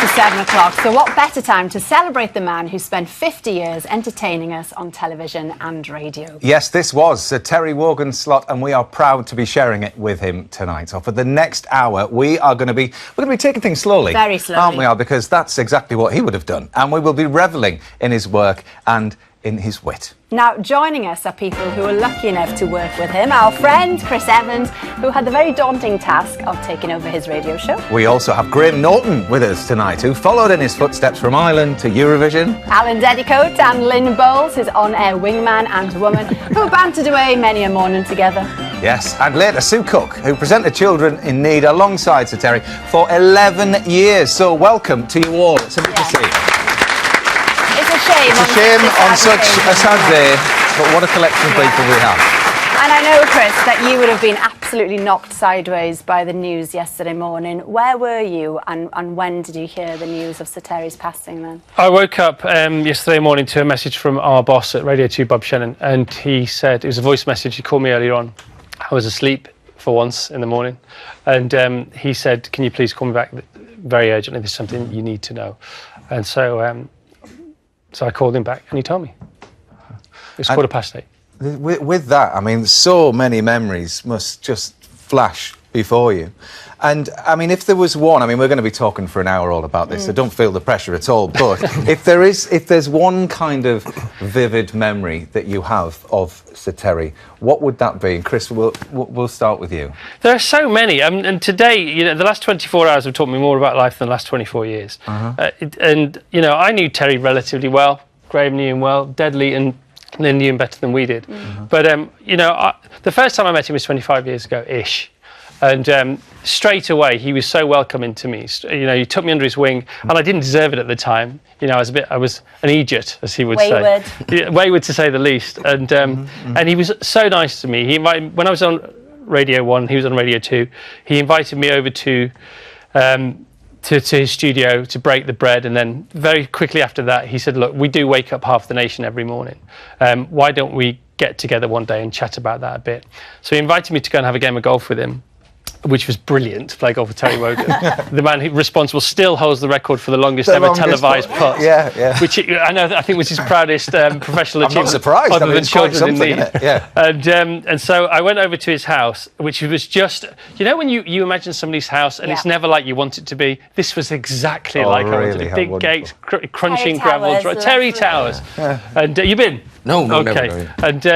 to 7 o'clock. So what better time to celebrate the man who spent 50 years entertaining us on television and radio? Yes, this was a Terry Wogan slot, and we are proud to be sharing it with him tonight. So for the next hour, we're going to be taking things slowly. Very slowly. Aren't we? Because that's exactly what he would have done. And we will be revelling in his work and in his wit. Now, joining us are people who are lucky enough to work with him. Our friend Chris Evans, who had the very daunting task of taking over his radio show. We also have Graham Norton with us tonight, who followed in his footsteps from Ireland to Eurovision. Alan Dedicoat and Lynn Bowles, his on-air wingman and woman, who bantered away many a morning together. Yes, and later Sue Cook, who presented Children in Need alongside Sir Terry for 11 years. So welcome to you all. It's a bit to see you. It's a shame on such a sad day, but what a collection of people we have. And I know, Chris, that you would have been absolutely knocked sideways by the news yesterday morning. Where were you and when did you hear the news of Sir Terry's passing then? I woke up yesterday morning to a message from our boss at Radio 2, Bob Shannon, and he said, it was a voice message, he called me earlier on. I was asleep for once in the morning, and he said, can you please call me back very urgently, there's something you need to know. And so I called him back and he told me. It's 8:15. With that, I mean, so many memories must just flash before you. And, I mean, if there was one, I mean, we're going to be talking for an hour all about this, so don't feel the pressure at all. But if there's one kind of vivid memory that you have of Sir Terry, what would that be? And Chris, we'll start with you. There are so many. And today, you know, the last 24 hours have taught me more about life than the last 24 years. And, you know, I knew Terry relatively well. Graham knew him well. Deadly and Lynn knew him better than we did. But, you know, the first time I met him was 25 years ago-ish. And straight away, he was so welcoming to me. You know, he took me under his wing, and I didn't deserve it at the time. You know, I was an idiot, as he would say. Yeah, wayward, to say the least. And and he was so nice to me. He invited, when I was on Radio 1, he was on Radio 2. He invited me over to his studio to break the bread, and then very quickly after that, he said, "Look, we do wake up half the nation every morning. Why don't we get together one day and chat about that a bit?" So he invited me to go and have a game of golf with him, which was brilliant, to play golf with Terry Wogan. The man who responsible still holds the record for the longest ever televised putt. Yeah. Which I think was his proudest professional achievement. I'm not surprised. Other than Children in Need. Yeah. And so I went over to his house, which was just, you know, when you imagine somebody's house and it's never like you want it to be. This was exactly like I wanted it. Big gates, crunching gravel, Terry Towers. Yeah. And you've been? No, okay. Never. And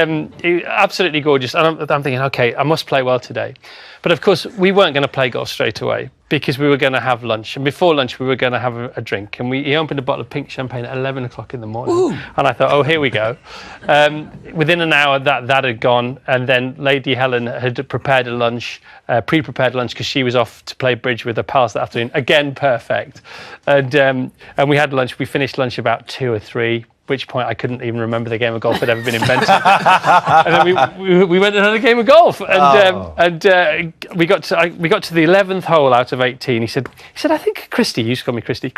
absolutely gorgeous. And I'm thinking, okay, I must play well today. But of course, we weren't going to play golf straight away because we were going to have lunch. And before lunch, we were going to have a drink. And he opened a bottle of pink champagne at 11 o'clock in the morning. Ooh. And I thought, oh, here we go. Within an hour, that had gone. And then Lady Helen had prepared a lunch, pre-prepared lunch, because she was off to play bridge with her pals that afternoon. Again, perfect. And we had lunch. We finished lunch about 2 or 3. At which point I couldn't even remember the game of golf had ever been invented. And then we went and had a game of golf, and we got to the 11th hole out of 18. He said, I think Christy, you used to call me Christy,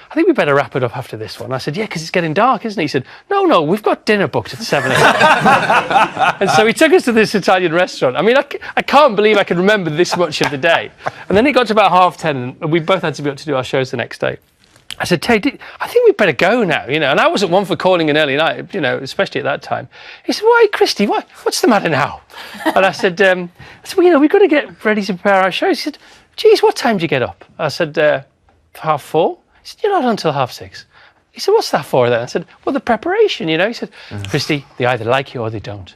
I think we better wrap it up after this one. I said, yeah, because it's getting dark, isn't it? He said, no, we've got dinner booked at 7 o'clock. And so he took us to this Italian restaurant. I mean, I can't believe I can remember this much of the day. And then it got to about 10:30, and we both had to be up to do our shows the next day. I said, Terry, I think we'd better go now, you know. And I wasn't one for calling an early night, you know, especially at that time. He said, why, Christy, what's the matter now? And I said, well, you know, we've got to get ready to prepare our shows. He said, geez, what time do you get up? I said, 4:30. He said, you're not on until 6:30. He said, what's that for then? I said, well, the preparation, you know. He said, Christy, they either like you or they don't.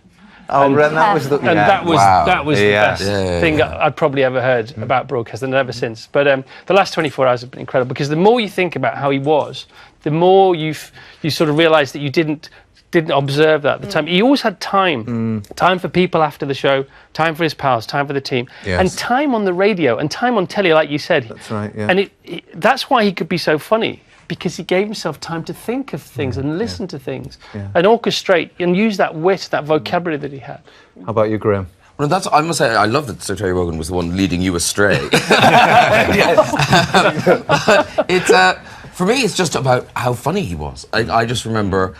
And that was the best thing I'd probably ever heard about broadcasting, and ever since. But the last 24 hours have been incredible, because the more you think about how he was, the more you sort of realise that you didn't observe that at the time. He always had time for people after the show, time for his pals, time for the team, and time on the radio and time on telly, like you said. That's right. Yeah. And that's why he could be so funny. Because he gave himself time to think of things and listen to things and orchestrate and use that wit, that vocabulary that he had. How about you, Graham? Well, I must say, I love that Sir Terry Wogan was the one leading you astray. For me, it's just about how funny he was. I just remember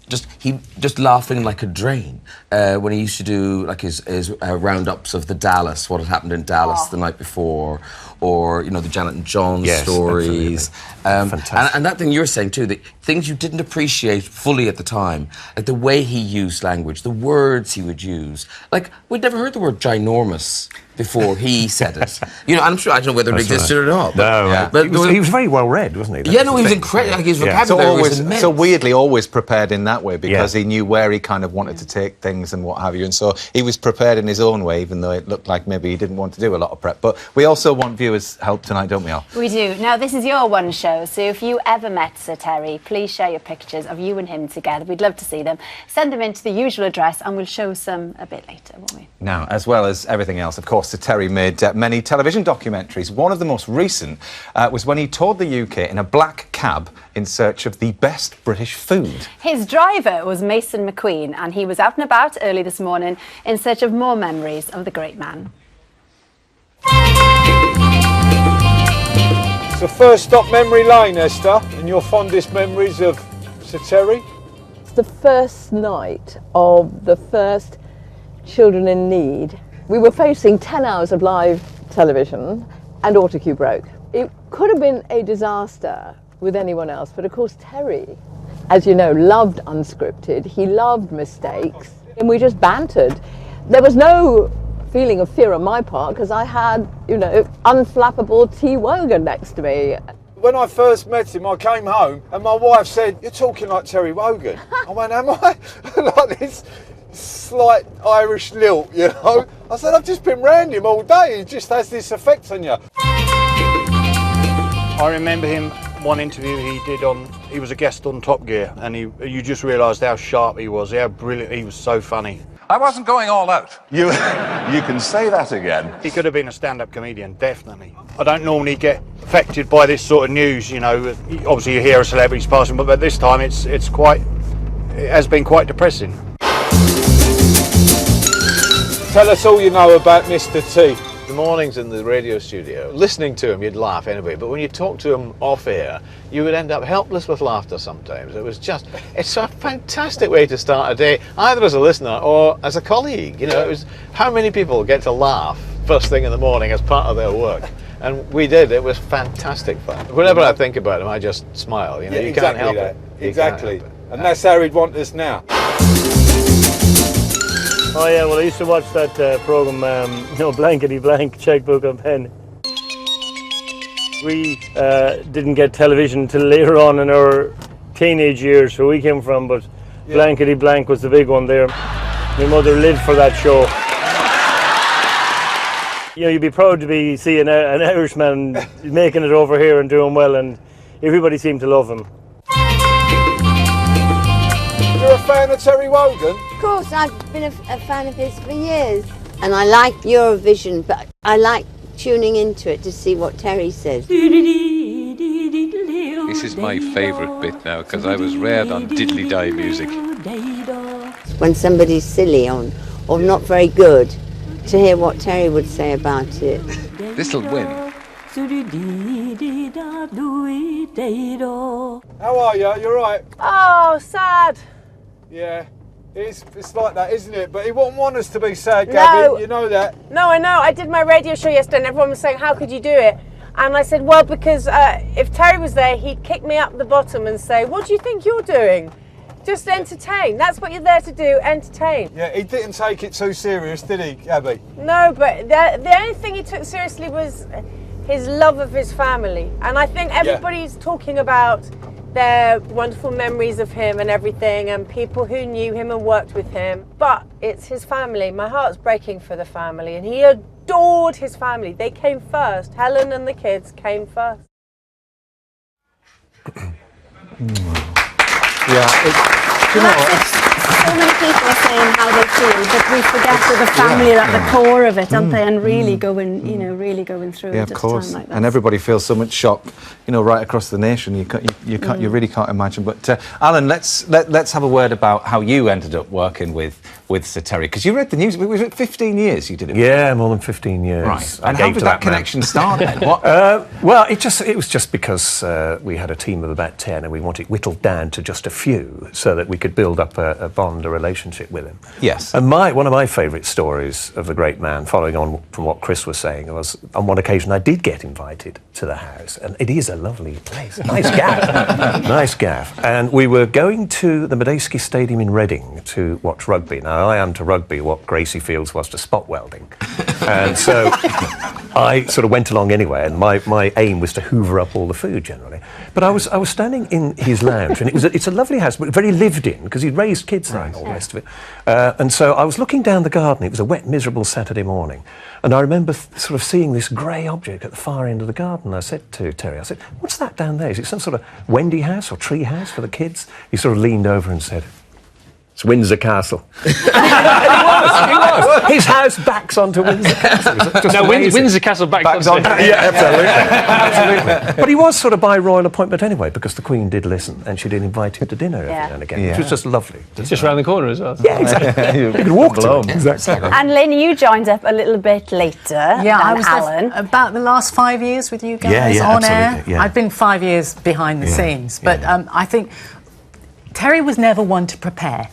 just laughing like a drain when he used to do like his roundups of the Dallas, what had happened in Dallas the night before, or or the Janet and John Yes, stories. Fantastic. And that thing you were saying too, that things you didn't appreciate fully at the time, like the way he used language, the words he would use. Like, we'd never heard the word ginormous before he said it. I'm sure, I don't know whether it existed or not. But he was very well read, wasn't he? He was incredible. Like, his vocabulary was immense. So weirdly always prepared in that way, because he knew where he kind of wanted to take things and what have you, and so he was prepared in his own way, even though it looked like maybe he didn't want to do a lot of prep. But we also want viewers' help tonight, don't we, Al? We do. Now, this is your one show, so if you ever met Sir Terry, please share your pictures of you and him together. We'd love to see them. Send them in to the usual address and we'll show some a bit later, won't we? Now, as well as everything else, of course, Sir Terry made many television documentaries. One of the most recent was when he toured the UK in a black cab in search of the best British food. His driver was Mason McQueen, and he was out and about early this morning in search of more memories of the great man. So first stop memory lane, Esther, and your fondest memories of Sir Terry? It's the first night of the first Children in Need. We were facing 10 hours of live television and autocue broke. It could have been a disaster with anyone else, but of course Terry, as you know, loved unscripted. He loved mistakes, and we just bantered. There was no feeling of fear on my part because I had, unflappable T. Wogan next to me. When I first met him, I came home and my wife said, "You're talking like Terry Wogan." I went, "Am I?" Like this slight Irish lilt, I said, "I've just been round him all day. He just has this effect on you." I remember him, one interview he did he was a guest on Top Gear, and you just realised how sharp he was, how brilliant, he was so funny. I wasn't going all out. You can say that again. He could have been a stand-up comedian, definitely. I don't normally get affected by this sort of news, Obviously you hear a celebrity's passing, but this time it has been quite depressing. Tell us all you know about Mr. T. The mornings in the radio studio, listening to him, you'd laugh anyway, but when you talk to him off air, you would end up helpless with laughter sometimes. It's a fantastic way to start a day, either as a listener or as a colleague. How many people get to laugh first thing in the morning as part of their work? And we did. It was fantastic fun. Whenever I think about him, I just smile. You can't help it. Exactly. And that's how he'd want us now. Oh yeah, well I used to watch that programme, Blankety Blank, Checkbook and Pen. We didn't get television till later on in our teenage years, where we came from, but Blankety Blank was the big one there. My mother lived for that show. You'd be proud to be seeing an Irishman making it over here and doing well, and everybody seemed to love him. You're a fan of Terry Wogan? Of course, I've been a fan of his for years. And I like Eurovision, but I like tuning into it to see what Terry says. This is my favourite bit now, because I was reared on diddly-die music. When somebody's silly or not very good, to hear what Terry would say about it. This'll win. How are you? You alright? Oh, sad. Yeah. It's like that, isn't it? But he wouldn't want us to be sad, Gabby. No. You know that. No, I know. I did my radio show yesterday and everyone was saying, how could you do it? And I said, well, because if Terry was there, he'd kick me up the bottom and say, what do you think you're doing? Just entertain. That's what you're there to do, entertain. Yeah, he didn't take it too serious, did he, Gabby? No, but the only thing he took seriously was his love of his family. And I think everybody's talking about their wonderful memories of him and everything, and people who knew him and worked with him. But it's his family. My heart's breaking for the family, and he adored his family. They came first. Helen and the kids came first. So many people are saying how they feel, but we forget that the family are at the core of it, aren't they? And really going, really going through it of at course. a time like that. And everybody feels so much shock, right across the nation. You really can't imagine. But Alan, let's have a word about how you ended up working with Sir Terry, because you read the news. Was it 15 years you did it? Yeah, more than 15 years. Right. And how did that connection start then? Well, it was just because we had a team of about 10 and we wanted whittled down to just a few so that we could build up a bond formed a relationship with him. Yes. And one of my favourite stories of the great man, following on from what Chris was saying, was on one occasion I did get invited to the house, and it is a lovely place. Nice gaff. Nice gaff. And we were going to the Medeski Stadium in Reading to watch rugby. Now, I am to rugby what Gracie Fields was to spot welding. And so I sort of went along anyway, and my aim was to hoover up all the food generally. But I was standing in his lounge, and it's a lovely house, but very lived in, because he'd raised kids there and all the rest of it. And so I was looking down the garden. It was a wet, miserable Saturday morning. And I remember sort of seeing this grey object at the far end of the garden. I said to Terry, I said, "What's that down there? Is it some sort of Wendy house or tree house for the kids?" He sort of leaned over and said, "It's Windsor Castle." He was. His house backs onto Windsor Castle. No, Windsor Castle backs onto it. Yeah, absolutely. But he was sort of by royal appointment anyway, because the Queen did listen, and she did invite him to dinner every now and again, which was just lovely. It's just round the corner as well. Yeah, exactly. You could walk to him. Exactly. And Lynn, you joined up a little bit later Yeah, I than was Alan. there about the last 5 years with you guys Yeah, on absolutely, air. yeah. I've been 5 years behind the scenes, but I think Terry was never one to prepare.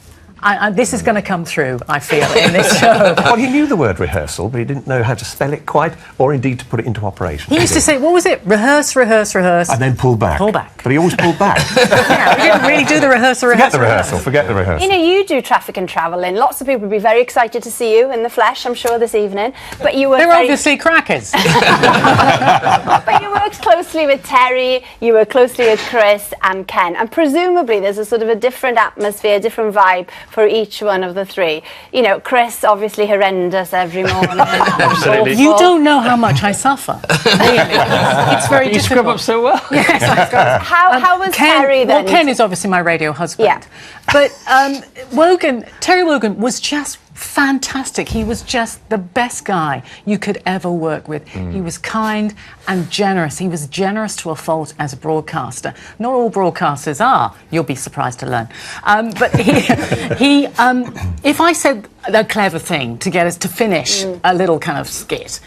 This is going to come through, I feel, in this show. Well, he knew the word rehearsal, but he didn't know how to spell it quite, or indeed to put it into operation. He used to say, what was it? Rehearse, rehearse, rehearse. And then pull back. Pull back. But he always pulled back. Yeah, we didn't really do the rehearsal, Forget the rehearsal, forget the rehearsal. You know, you do traffic and travel, Lynn. Lots of people would be very excited to see you in the flesh, I'm sure, this evening. But you were They're obviously crackers. But you worked closely with Terry, you worked closely with Chris and Ken, and presumably there's a sort of a different atmosphere, different vibe for each one of the three. You know, Chris, obviously horrendous every morning. Absolutely. You don't know how much I suffer. Really. It's very You difficult. scrub up so well. Yes, How was Terry then? Well, Ken is obviously my radio husband. Yeah. But Terry Wogan was just fantastic. He was just the best guy you could ever work with. He was kind and generous. He was generous to a fault as a broadcaster. Not all broadcasters are, you'll be surprised to learn. But he if I said a clever thing to get us to finish a little kind of skit,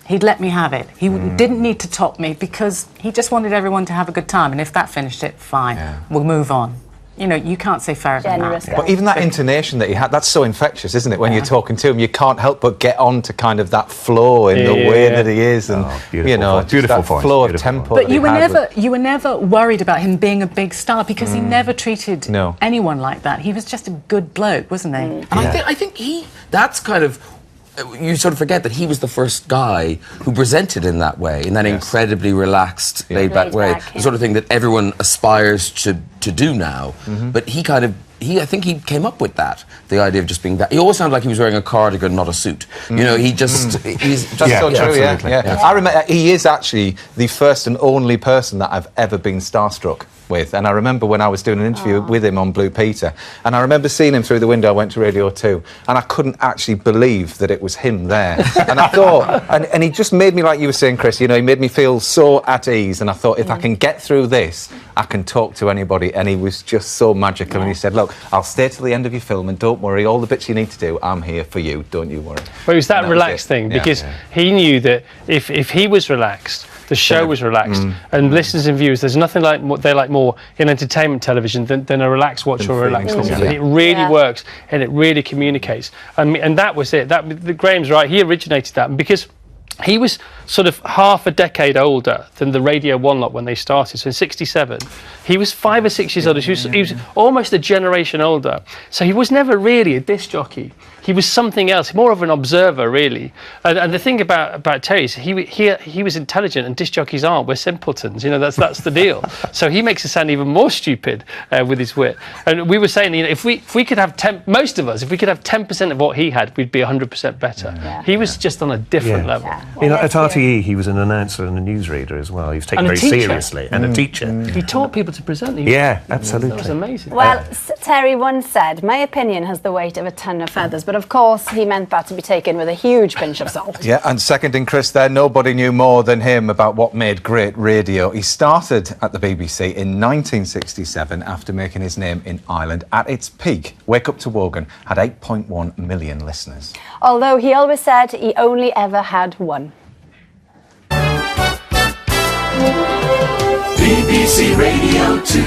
he'd let me have it. He didn't need to top me, because he just wanted everyone to have a good time. And if that finished it, fine, we'll move on. You know, you can't say fairer than that. But even that intonation that he had, that's so infectious, isn't it? When you're talking to him, you can't help but get on to kind of that flow in the way that he is, and you know, voice. Beautiful that voice. flow of Beautiful tempo. voice. But you were never worried about him being a big star, because he never treated anyone like that. He was just a good bloke, wasn't he? And I think that's kind of, you sort of forget that he was the first guy who presented in that way, in that incredibly relaxed, laid-back way, the sort of thing that everyone aspires to do now. But I think he came up with that, the idea of just being that. He always sounded like he was wearing a cardigan, not a suit. You know, he's just so true, I remember he is actually the first and only person that I've ever been starstruck with. And I remember when I was doing an interview with him on Blue Peter, and I remember seeing him through the window. I went to Radio 2, and I couldn't actually believe that it was him there. And I thought, and he just made me, like you were saying, Chris, you know, he made me feel so at ease. And I thought, if I can get through this, I can talk to anybody. And he was just so magical. And he said, look, I'll stay till the end of your film, and don't worry, all the bits you need to do, I'm here for you, don't you worry. But it was that relaxed thing, because he knew that if he was relaxed, the show was relaxed, and listeners and viewers, there's nothing like what they like more in entertainment television than a relaxed watch or a relaxed listener. It really works, and it really communicates. And that was it. Graham's right. He originated that, and because he was sort of half a decade older than the Radio 1 lot when they started. So in 67, he was 5 or 6 years older. He was almost a generation older. So he was never really a disc jockey. He was something else, more of an observer, really. And the thing about Terry is he was intelligent, and disc jockeys aren't. We're simpletons, you know. That's the deal. So he makes us sound even more stupid with his wit. And we were saying, you know, if we could have most of us, if we could have 10% of what he had, we'd be 100% better. He was just on a different level. You know, at RTE, he was an announcer and a newsreader as well. He was taken very seriously, and a teacher. He taught people to present. Absolutely. That was amazing. Well, Terry once said, my opinion has the weight of a ton of feathers, but of course he meant that to be taken with a huge pinch of salt. Yeah, and seconding Chris there, nobody knew more than him about what made great radio. He started at the BBC in 1967 after making his name in Ireland. At its peak, Wake Up to Wogan had 8.1 million listeners. Although he always said he only ever had one. BBC Radio 2,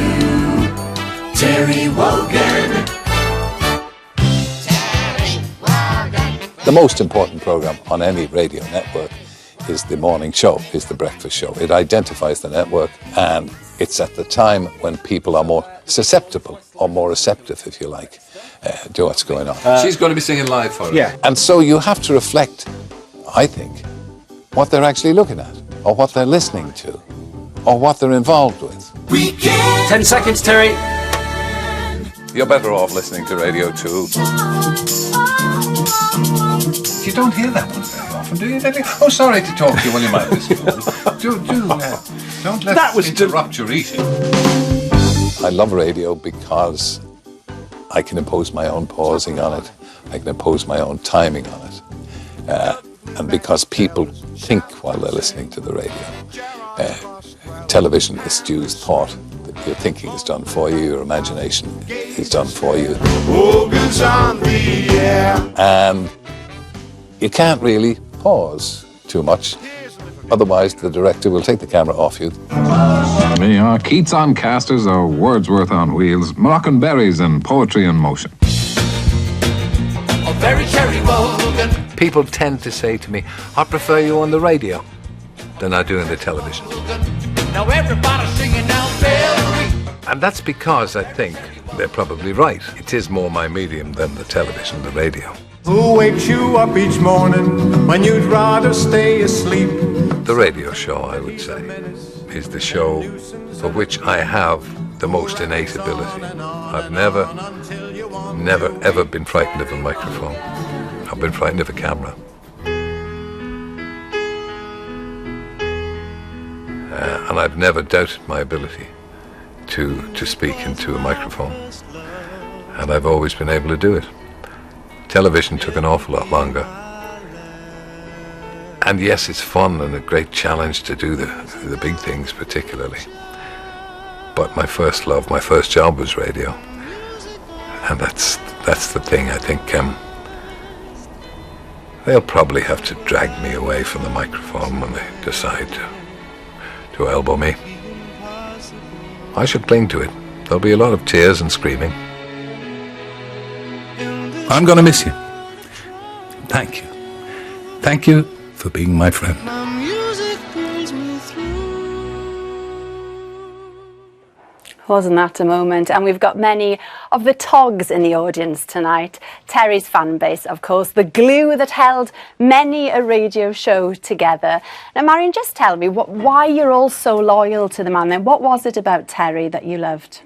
Terry Wogan. The most important programme on any radio network is the morning show, is the breakfast show. It identifies the network, and it's at the time when people are more susceptible or more receptive, if you like, to what's going on. She's going to be singing live for us. Yeah. And so you have to reflect, I think, what they're actually looking at, or what they're listening to, or what they're involved with. 10 seconds, Terry. You're better off listening to Radio 2. You don't hear that one very often, do you? Oh, sorry to talk to you while you might listen. Don't let us interrupt your eating. I love radio because I can impose my own pausing on it. I can impose my own timing on it. And because people think while they're listening to the radio. Television eschews thought. Your thinking is done for you, your imagination is done for you. Wogan's on the air. And you can't really pause too much, otherwise the director will take the camera off you. We are Keats on casters or Wordsworth on wheels, Moroccan berries and poetry in motion. Oh, very Terry Wogan. People tend to say to me, I prefer you on the radio than I do in the television. Now everybody's singing now, Terry. And that's because I think they're probably right. It is more my medium than the television, the radio. Who wakes you up each morning when you'd rather stay asleep? The radio show, I would say, is the show for which I have the most innate ability. I've never ever been frightened of a microphone. I've been frightened of a camera. And I've never doubted my ability to speak into a microphone. And I've always been able to do it. Television took an awful lot longer. And yes, it's fun and a great challenge to do the big things particularly. But my first love, my first job was radio. And that's the thing, I think. They'll probably have to drag me away from the microphone when they decide to elbow me. I should cling to it. There'll be a lot of tears and screaming. I'm going to miss you. Thank you. Thank you for being my friend. Wasn't that a moment? And we've got many of the Togs in the audience tonight. Terry's fan base, of course, the glue that held many a radio show together. Now, Marion, just tell me why you're all so loyal to the man then. What was it about Terry that you loved?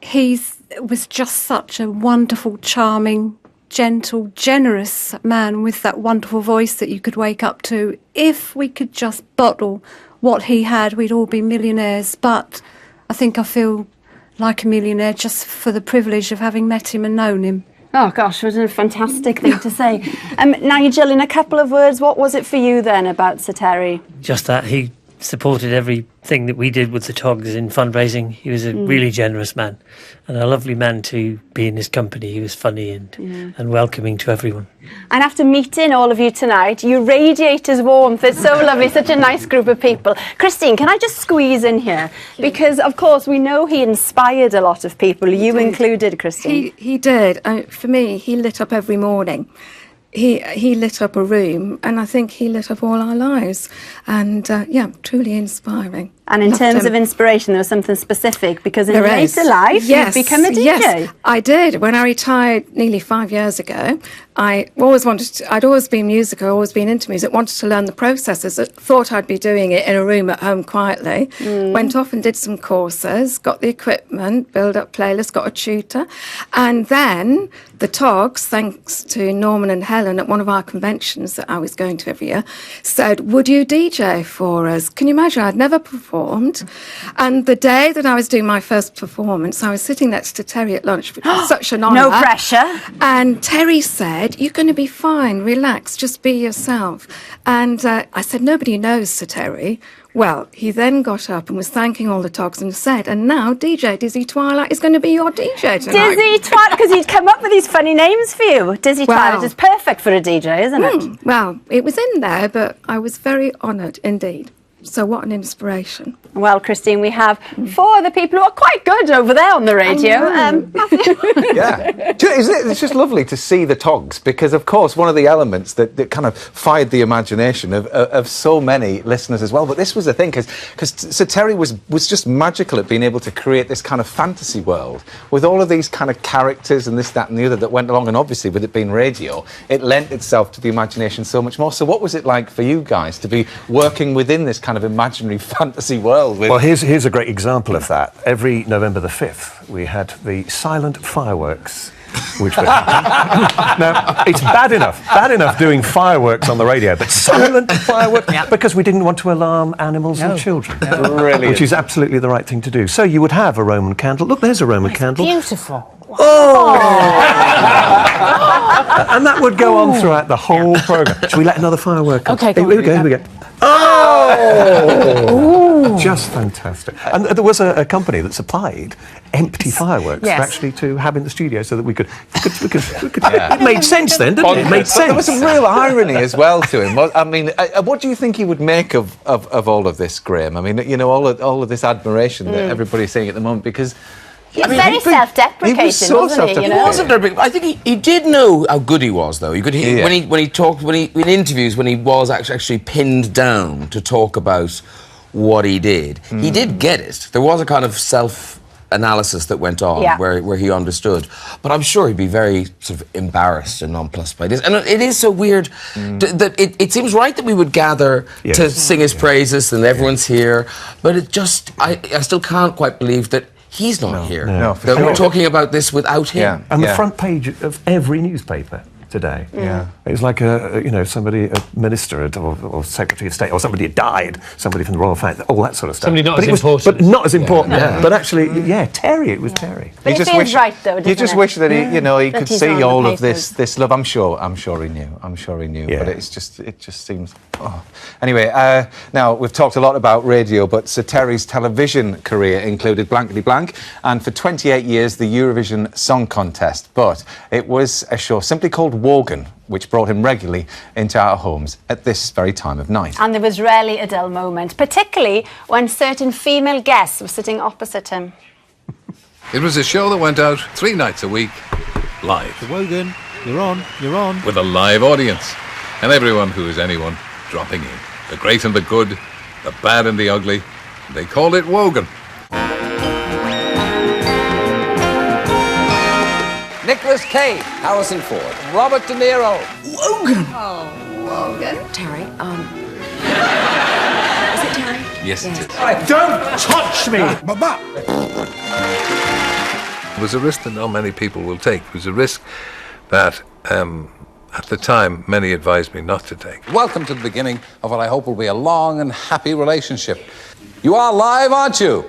He was just such a wonderful, charming, gentle, generous man with that wonderful voice that you could wake up to. If we could just bottle what he had, we'd all be millionaires. But I think I feel like a millionaire just for the privilege of having met him and known him. Oh gosh, what a fantastic thing to say. Nigel, in a couple of words, what was it for you then about Sir Terry? Just that he supported everything that we did with the Togs in fundraising. He was a really generous man and a lovely man to be in his company. He was funny and welcoming to everyone. And after meeting all of you tonight, you radiate his warmth. It's so lovely, such a nice group of people. Christine, can I just squeeze in here? Because, of course, we know he inspired a lot of people, you included, Christine. He did. For me, he lit up every morning. He lit up a room, and I think he lit up all our lives. And, truly inspiring. And in terms of inspiration, there was something specific, because in later life, you've become a DJ. Yes, I did. When I retired nearly 5 years ago, I'd always been musical, always been into music, wanted to learn the processes. I thought I'd be doing it in a room at home quietly. Went off and did some courses, got the equipment, built up playlists, got a tutor. And then the Togs, thanks to Norman and Helen at one of our conventions that I was going to every year, said, would you DJ for us? Can you imagine? I'd never performed. And the day that I was doing my first performance, I was sitting next to Terry at lunch, which was such an honour. No pressure. And Terry said, you're going to be fine, relax, just be yourself. And I said, nobody knows Sir Terry. Well, he then got up and was thanking all the Togs and said, and now DJ Dizzy Twilight is going to be your DJ tonight. Dizzy Twilight, because he'd come up with these funny names for you. Dizzy Twilight is perfect for a DJ, isn't it? Well, it was in there, but I was very honoured indeed. So what an inspiration. Well, Christine, we have 4 other people who are quite good over there on the radio. Matthew. Yeah. It's just lovely to see the togs because, of course, one of the elements that kind of fired the imagination of so many listeners as well. But this was the thing, because Sir Terry was just magical at being able to create this kind of fantasy world with all of these kind of characters and this, that and the other that went along. And obviously, with it being radio, it lent itself to the imagination so much more. So what was it like for you guys to be working within this kind of imaginary fantasy world? Well, here's a great example of that. Every November the 5th, we had the silent fireworks, which were... Now, it's bad enough doing fireworks on the radio, but silent fireworks, because we didn't want to alarm animals and children. Brilliant. Which is absolutely the right thing to do. So you would have a Roman candle. Look, there's a Roman candle. Beautiful. Oh! And that would go on throughout the whole programme. Shall we let another firework on? Okay, here we go. Oh! Just fantastic. And there was a company that supplied empty fireworks actually to have in the studio so that we could It made sense then, didn't it? It made sense. There was some real irony as well to him. I mean, what do you think he would make of all of this, Graham? I mean, you know, all of this admiration that everybody's seeing at the moment, because... He's very self-deprecating, he was so wasn't he? You know? He wasn't there, but I think he did know how good he was, though. You could hear when he talked in interviews when he was actually pinned down to talk about what he did. He did get it. There was a kind of self-analysis that went on where he understood. But I'm sure he'd be very sort of embarrassed and nonplussed by this. And it is so weird that it seems right that we would gather to sing his praises and everyone's here, but it just I still can't quite believe that he's not here. No, for that sure. we're talking about this without him. Yeah. And the front page of every newspaper today. Yeah. It was like somebody, a minister or secretary of state, or somebody had died, somebody from the royal family, all that sort of stuff. Somebody not but as important. But not as important. But actually, Terry. It was Terry. But it feels right, though, doesn't You just it? wish that he That could he's see on the all of papers. this love. I'm sure he knew. Yeah. But it just seems. Oh. Anyway, now we've talked a lot about radio, but Sir Terry's television career included Blankety Blank, and for 28 years the Eurovision Song Contest. But it was a show simply called Wogan, which brought him regularly into our homes at this very time of night. And there was rarely a dull moment, particularly when certain female guests were sitting opposite him. It was a show that went out 3 nights a week, live. Wogan, you're on. With a live audience, and everyone who is anyone dropping in. The great and the good, the bad and the ugly. They called it Wogan. Nicolas Cage, Harrison Ford, Robert De Niro. Wogan! Oh, Wogan. Terry, is it Terry? Yes, it is. Don't touch me! It was a risk that not many people will take. It was a risk that, at the time, many advised me not to take. Welcome to the beginning of what I hope will be a long and happy relationship. You are live, aren't you?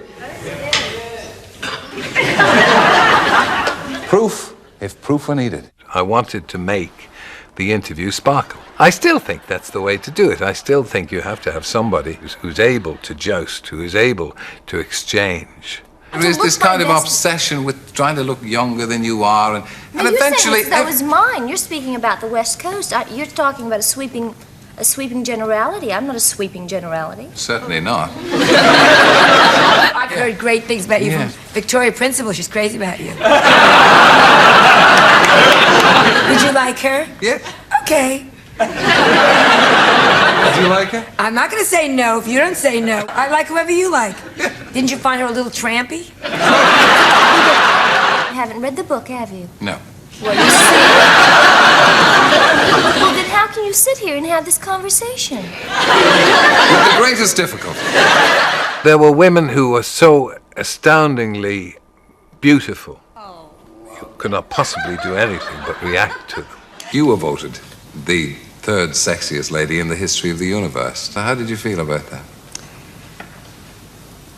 Proof, if proof were needed. I wanted to make the interview sparkle. I still think that's the way to do it. I still think you have to have somebody who's able to joust, who is able to exchange. There is this kind of obsession with trying to look younger than you are, and eventually... That was mine. You're speaking about the West Coast. You're talking about a sweeping generality. I'm not a sweeping generality. Certainly not. I've heard great things about you from Victoria Principal. She's crazy about you. Would you like her? Yeah. Okay. Do you like her? I'm not going to say no if you don't say no. I like whoever you like. Didn't you find her a little trampy? You haven't read the book, have you? No. Well, you see. Well, then how can you sit here and have this conversation? With the greatest difficulty. There were women who were so astoundingly beautiful. You could not possibly do anything but react to them. You were voted the 3rd sexiest lady in the history of the universe. So how did you feel about that?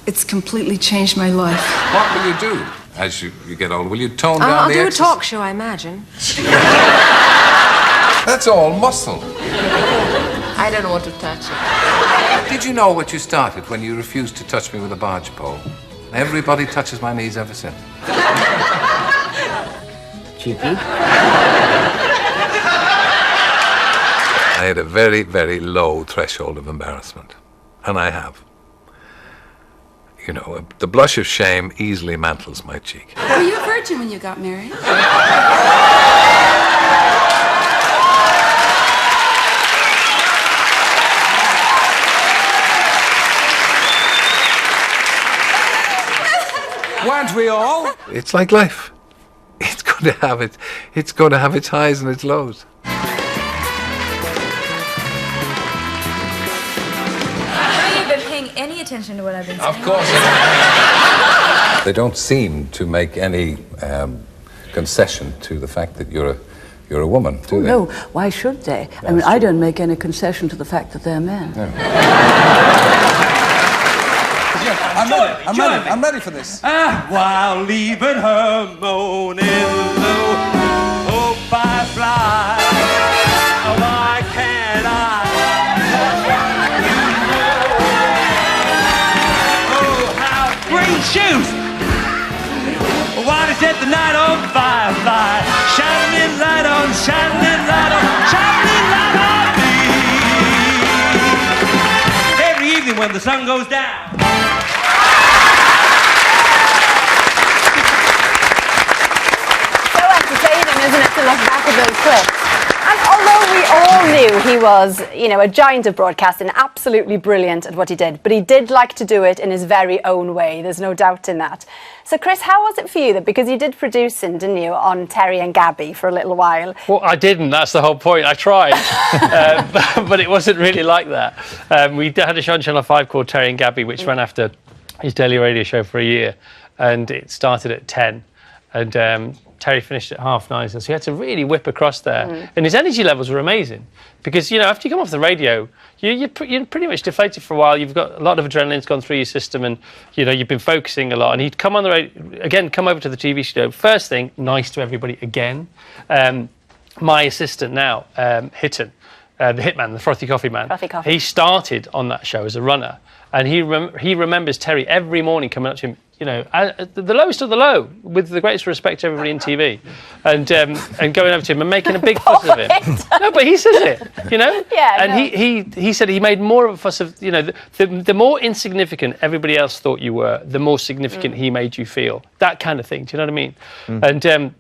It's completely changed my life. What will you do as you get older? Will you tone down I'll the do a exercise? talk show, I imagine. That's all muscle. I don't want to touch it. Did you know what you started when you refused to touch me with a barge pole? Everybody touches my knees ever since. Cheeky. I had a very, very low threshold of embarrassment, and I have. you know, the blush of shame easily mantles my cheek. Were you a virgin when you got married? Weren't we all? It's like life. It's going to have it. It's going to have its highs and its lows. Have you been paying any attention to what I've been saying? Of course. They don't seem to make any concession to the fact that you're a woman, do they? No, why should they? I mean, I don't make any concession to the fact that they're men. I'm ready for this. While leaving her moaning low, oh, firefly, why can't I? Oh, how green shoes! Why to set the night on firefly? Shining light on, shining light on, shining light on me. Every evening when the sun goes down. Isn't it, to look back at those clips? And although we all knew he was, you know, a giant of broadcasting, absolutely brilliant at what he did, but he did like to do it in his very own way. There's no doubt in that. So, Chris, how was it for you, because you did producing, didn't you, on Terry and Gabby for a little while? Well, I didn't. That's the whole point. I tried, but it wasn't really like that. We had a show on Channel 5 called Terry and Gabby, which ran after his daily radio show for a year, and it started at 10. And Terry finished at 9:30, so he had to really whip across there. And his energy levels were amazing, because, you know, after you come off the radio, you're pretty much deflated for a while. You've got a lot of adrenaline's gone through your system, and, you know, you've been focusing a lot. And he'd come on the radio, again, come over to the TV studio. First thing, nice to everybody again. My assistant now, Hitton, the hitman, the frothy coffee man, he started on that show as a runner. And he remembers Terry every morning coming up to him, you know, the lowest of the low, with the greatest respect to everybody in TV, and going over to him and making a big fuss of him. No, but he says it, you know. Yeah. And he said he made more of a fuss of, you know, the more insignificant everybody else thought you were, the more significant he made you feel. That kind of thing. Do you know what I mean? And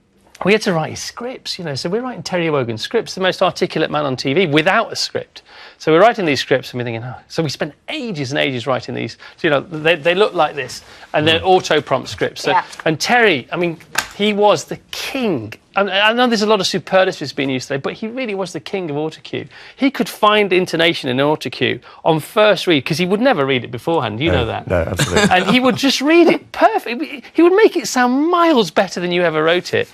we had to write his scripts, you know. So we're writing Terry Wogan scripts, the most articulate man on TV, without a script. So we're writing these scripts and we're thinking, oh. So we spent ages and ages writing these. So, you know, they look like this, and they're auto-prompt scripts. So, and Terry, I mean, he was the king. And I know there's a lot of superlatives being used today, but he really was the king of autocue. He could find intonation in an autocue on first read, because he would never read it beforehand. You know that. No, absolutely. And he would just read it perfect. He would make it sound miles better than you ever wrote it.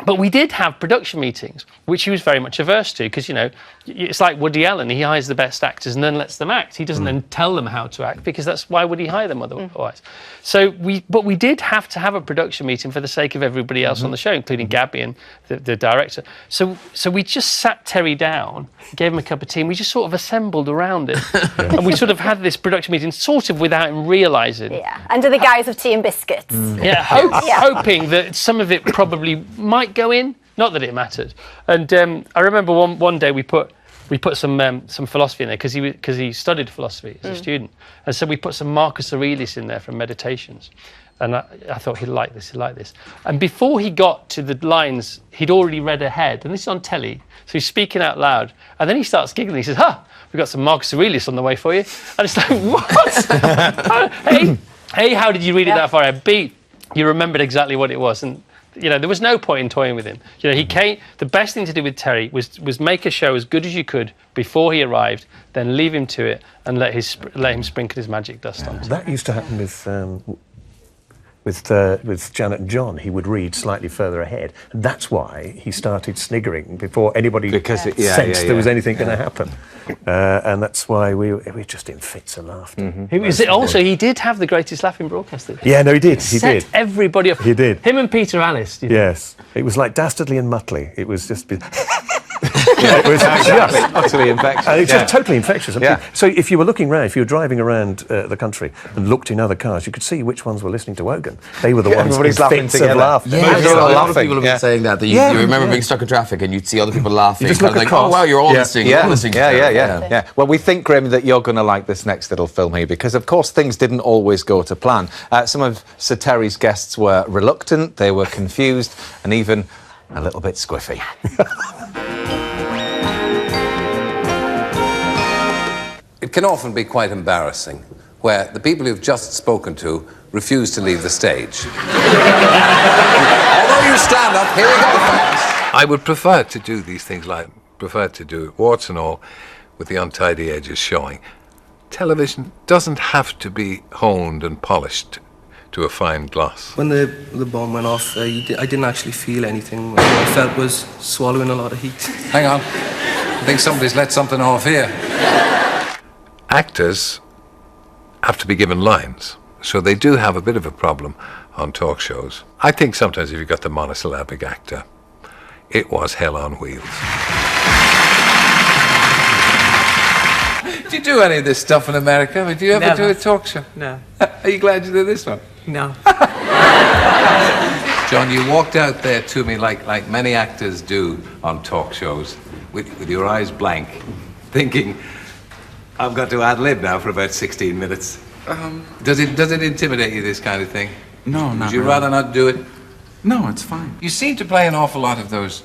But we did have production meetings, which he was very much averse to, because, you know, it's like Woody Allen. He hires the best actors and then lets them act. He doesn't then tell them how to act, because that's why would he hire them otherwise? So we did have to have a production meeting for the sake of everybody else on the show, including Gabby and the director. So we just sat Terry down, gave him a cup of tea, and we just sort of assembled around it. And we sort of had this production meeting sort of without him realising. Yeah, under the guise of tea and biscuits. Yeah, hoping that some of it probably might go in. Not that it mattered. And I remember one day we put some philosophy in there, because he studied philosophy as a student, and so we put some Marcus Aurelius in there from Meditations, and I thought he'd like this. And before he got to the lines, he'd already read ahead, and this is on telly, so he's speaking out loud, and then he starts giggling. He says, we've got some Marcus Aurelius on the way for you. And it's like, what? hey, how did you read it that far ahead? B, you remembered exactly what it was. And, you know, there was no point in toying with him. You know, he came. The best thing to do with Terry was make a show as good as you could before he arrived, then leave him to it and let him sprinkle his magic dust on it. That used to happen with Janet and John. He would read slightly further ahead, and that's why he started sniggering before anybody sensed there was anything going to happen. And that's why we were just in fits of laughter. He did have the greatest laugh in broadcasting. Yeah, no, he did. He set did. Everybody up. He did. Him and Peter Alice. Yes, it was like Dastardly and Muttley. It was just. It was just utterly infectious. It's just totally infectious. I mean, Yeah. So if you were looking around, if you were driving around the country and looked in other cars, you could see which ones were listening to Wogan. They were the ones Everybody's in laughing fits together. of laughter. Yeah, They're a all lot of laughing, people have been yeah. saying that. You remember being stuck in traffic and you'd see other people laughing. You just kind look of like, across. oh wow, you're all listening. You're all listening. Yeah. Well, we think, Graham, that you're going to like this next little film here because, of course, things didn't always go to plan. Some of Sir Terry's guests were reluctant, they were confused, and even a little bit squiffy. It can often be quite embarrassing where the people you've just spoken to refuse to leave the stage. Although you stand up, here we go, folks. I would prefer to do these things prefer to do it, warts and all, with the untidy edges showing. Television doesn't have to be honed and polished to a fine gloss. When the bomb went off, I didn't actually feel anything. What I felt was swallowing a lot of heat. Hang on. I think somebody's let something off here. Actors have to be given lines, so they do have a bit of a problem on talk shows. I think sometimes if you've got the monosyllabic actor, it was hell on wheels. Do you do any of this stuff in America? I mean, do you ever do a talk show? No. Are you glad you did this one? No. John, you walked out there to me like many actors do on talk shows, with your eyes blank, thinking, I've got to ad-lib now for about 16 minutes. Does it intimidate you, this kind of thing? No, not Would you really. rather not do it? No, it's fine. You seem to play an awful lot of those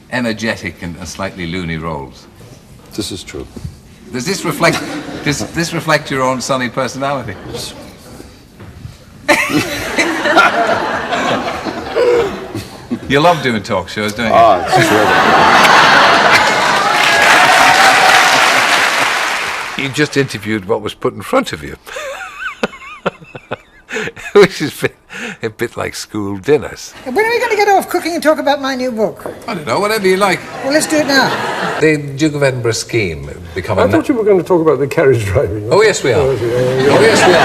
energetic and slightly loony roles. This is true. Does this reflect your own sunny personality? You love doing talk shows, don't you? Ah, it's terrific. You just interviewed what was put in front of you. Which is a bit like school dinners. When are we going to get off cooking and talk about my new book? I don't know, whatever you like. Well, let's do it now. The Duke of Edinburgh scheme become I thought you were going to talk about the carriage driving. Oh, yes, we are. Oh, yes, we are.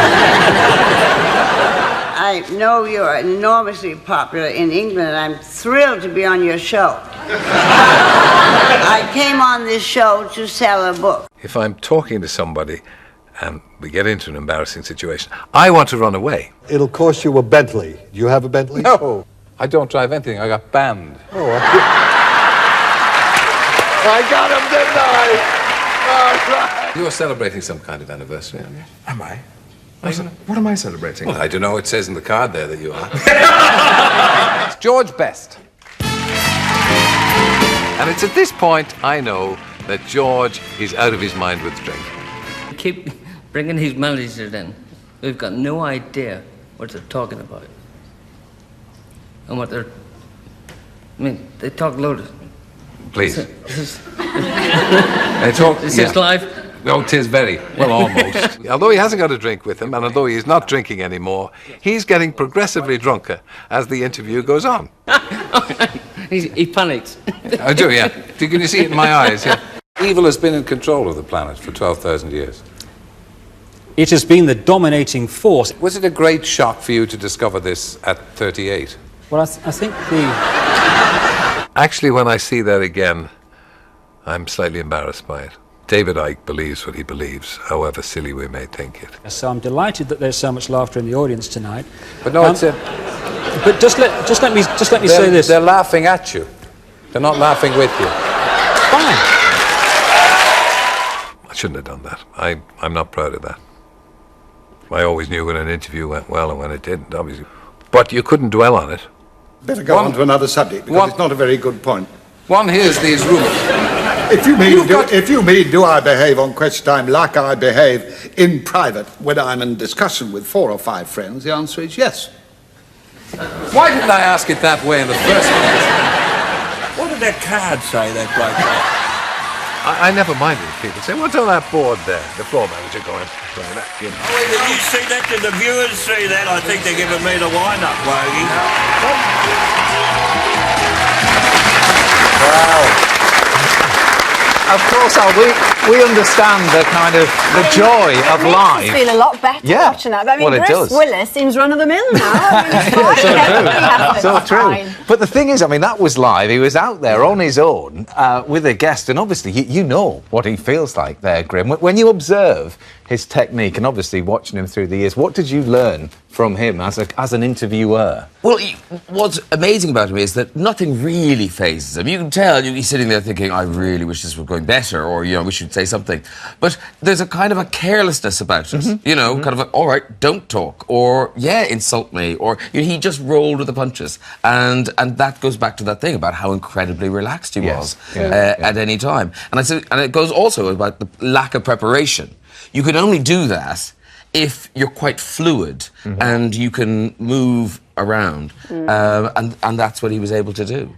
I know you're enormously popular in England, and I'm thrilled to be on your show. I came on this show to sell a book. If I'm talking to somebody and we get into an embarrassing situation, I want to run away. It'll cost you a Bentley. Do you have a Bentley? No, I don't drive anything. I got banned. Oh, I got him, didn't I? All right. You are celebrating some kind of anniversary, aren't you? Am I? What am I celebrating? Well, I don't know. It says in the card there that you are. It's George Best. And it's at this point I know that George is out of his mind with drink. Keep bringing these melodies in. We've got no idea what they're talking about. And what they're... I mean, they talk loads. Please. Is this live? No, 'tis very. Well, almost. Although he hasn't got a drink with him, and although he's not drinking anymore, he's getting progressively drunker as the interview goes on. He panics. I do, yeah. Can you see it in my eyes? Yeah. Evil has been in control of the planet for 12,000 years. It has been the dominating force. Was it a great shock for you to discover this at 38? Well, I think the... Actually, when I see that again, I'm slightly embarrassed by it. David Icke believes what he believes, however silly we may think it. So I'm delighted that there's so much laughter in the audience tonight. But no, it's a... But just let me say this. They're laughing at you. They're not laughing with you. Fine. I shouldn't have done that. I'm not proud of that. I always knew when an interview went well and when it didn't, obviously. But you couldn't dwell on it. Better go on to another subject, because it's not a very good point. One hears these rumours. If you mean, do I behave on question time like I behave in private when I'm in discussion with 4 or 5 friends, the answer is yes. Why didn't I ask it that way in the first place? What did that card say, that bloke? I never minded if people say, what's on that board there? The floor manager going like that, you know. Oh, did you see that? Did the viewers see that? I think they're giving me the wind-up, Wogie. Wow. of course, we understand the kind of the joy of live. It makes us feel a lot better watching that. I mean, Well, it Bruce does. Willis seems run of the mill now. I mean, it's fine. Everybody has So it. true. Fine. But the thing is, I mean, that was live. He was out there on his own with a guest, and obviously, you know what he feels like there, Grim. When you observe his technique, and obviously watching him through the years, what did you learn from him as an interviewer? Well, what's amazing about him is that nothing really phases him. You can tell he's sitting there thinking, I really wish this were going better, or, we should say something. But there's a kind of a carelessness about it, kind of all right, don't talk, or, insult me, or he just rolled with the punches. And that goes back to that thing about how incredibly relaxed he was at any time. And it goes also about the lack of preparation. You can only do that if you're quite fluid and you can move around. And that's what he was able to do.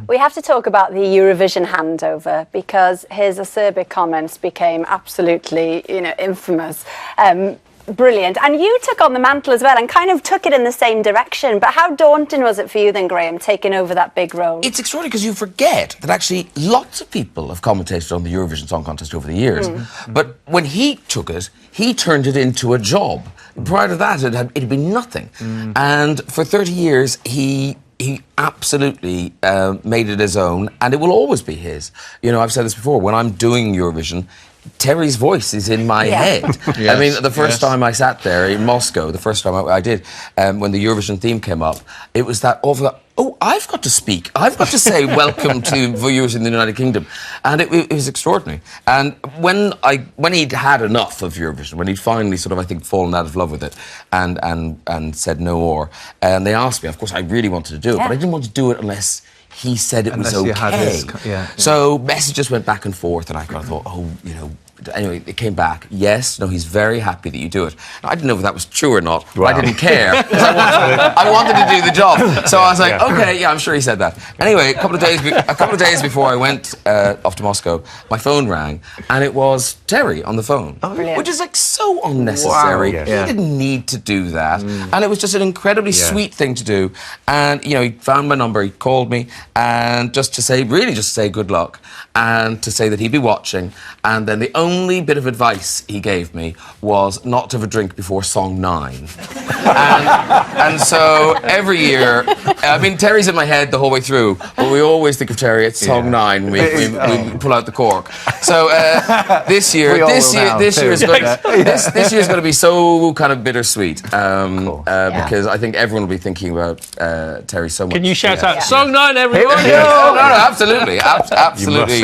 We have to talk about the Eurovision handover because his acerbic comments became absolutely, infamous. Brilliant. And you took on the mantle as well and kind of took it in the same direction. But how daunting was it for you then, Graham, taking over that big role? It's extraordinary because you forget that actually lots of people have commentated on the Eurovision Song Contest over the years. But when he took it, he turned it into a job. Prior to that, it had been nothing. And for 30 years, he absolutely made it his own, and it will always be his. I've said this before, when I'm doing Eurovision, Terry's voice is in my head. Yes, I mean, the first time I sat there in Moscow, the first time I did, when the Eurovision theme came up, it was that awful, I've got to speak. I've got to say welcome to viewers in the United Kingdom. And it was extraordinary. And when he'd had enough of Eurovision, when he'd finally sort of, I think, fallen out of love with it and said no more, and they asked me, of course, I really wanted to do it, but I didn't want to do it unless he said it was okay. So messages went back and forth, and I kind of thought, anyway, it came back. Yes, no, he's very happy that you do it. Now, I didn't know if that was true or not, but I didn't care. I wanted to do the job. So I was like, okay, I'm sure he said that. Anyway, a couple of days before I went off to Moscow, my phone rang, and it was Terry on the phone, which is like so unnecessary. Wow. He didn't need to do that, and it was just an incredibly sweet thing to do. And he found my number, he called me, and just to say good luck, and to say that he'd be watching, and then the only bit of advice he gave me was not to have a drink before song 9. and so every year, I mean, Terry's in my head the whole way through, but we always think of Terry at song 9 when we pull out the cork. So this year is going to be so kind of bittersweet because I think everyone will be thinking about Terry so much. Can you shout out song 9, everyone? No, absolutely, absolutely.